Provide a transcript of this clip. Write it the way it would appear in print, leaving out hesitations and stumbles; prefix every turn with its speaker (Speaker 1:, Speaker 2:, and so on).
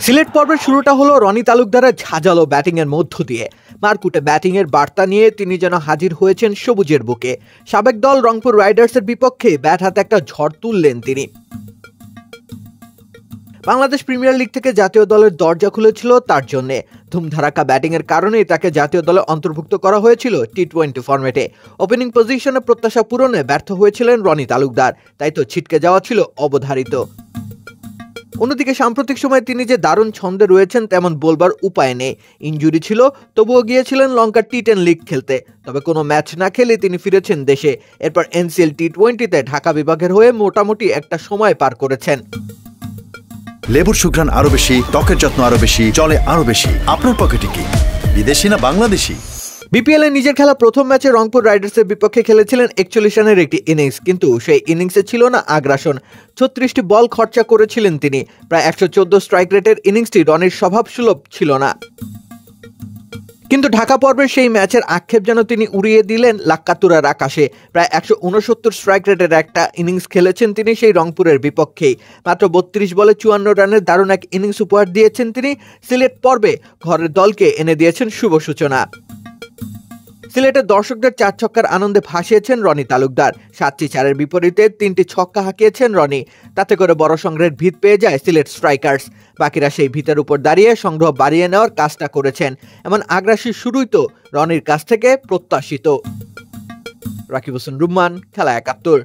Speaker 1: সিলেট পর্বের শুরুটা হলো রনি তালুকদারের ঝাঁঝালো ব্যাটিংয়ের মধ্য দিয়ে। মারকুটে ব্যাটিংয়ের বার্তা নিয়ে তিনি যেন হাজির হয়েছেন সবুজের বুকে। সাবেক দল রংপুর রাইডার্সের বিপক্ষে ব্যাট হাতে একটা ঝড় তুললেন তিনি। বাংলাদেশ প্রিমিয়ার লিগ থেকে জাতীয় দলের দরজা খুলেছিল তার জন্য। ধুমধারাক্কা ব্যাটিংয়ের কারণেই তাকে জাতীয় দলে অন্তর্ভুক্ত করা হয়েছিল টি-20 ফরম্যাটে। ওপেনিং পজিশনে প্রত্যাশা পূরণে ব্যর্থ হয়েছিলেন রনি তালুকদার, তাই তো ছিটকে যাওয়া ছিল অবধারিত। অন্যদিকে সাম্প্রতিক সময়ে তিনি যে দারুণ ছন্দে রয়েছেন তেমন বলবার উপায় নেই। ইনজুরি ছিল, তবুও গিয়েছিলেন লঙ্কার টি10 লিগ খেলতে। তবে কোনো ম্যাচ না খেলে তিনি ফিরেছেন দেশে। এরপর এনসিএল টি20তে ঢাকা বিভাগের হয়ে মোটামুটি একটা সময় পার করেছেন।
Speaker 2: লেবুর সুঘ্রাণ আরো বেশি, ত্বকের যত্ন আরো বেশি, চলে আরো বেশি। আপনার পকেটে কি বিদেশি না বাংলাদেশি?
Speaker 1: বিপিএল এ নিজের খেলা প্রথম ম্যাচে রংপুর রাইডার্সের বিপক্ষে খেলেছিলেন 41 রানের একটি ইনিংস, কিন্তু সেই ইনিংসে ছিল না আগ্রাসন। 36টি বল খরচা করেছিলেন তিনি। প্রায় 114 স্ট্রাইক রেটের ইনিংসটি রনির স্বভাবসুলভ ছিল না। কিন্তু ঢাকা পর্বের সেই ম্যাচের আক্ষেপ যেন তিনি উড়িয়ে দিলেন লাক্কাতুরার আকাশে। প্রায় 169 স্ট্রাইক রেটের একটা ইনিংস খেলেছেন তিনি সেই রংপুরের বিপক্ষেই। মাত্র 32 বলে 54 রানের দারুণ এক ইনিংস উপহার দিয়েছেন তিনি। সিলেট পর্বে ঘরের দলকে এনে দিয়েছেন শুভ সূচনা। সিলেটের দর্শকদের 4 ছক্কার আনন্দে ভাসিয়েছেন রনি তালুকদার। 7টি 4-এর বিপরীতে 3টি ছক্কা হাঁকিয়েছেন রনি। তাতে করে বড় সংগ্রহের ভিত পেয়ে যায় সিলেট স্ট্রাইকার্স। বাকিরা সেই ভিতের উপর দাঁড়িয়ে সংগ্রহ বাড়িয়ে নেওয়ার কাজটা করেছেন। এমন আগ্রাসী শুরুই তো রনির কাছ থেকে প্রত্যাশিত। রাকিব হোসেন রুম্মান, খেলা 71।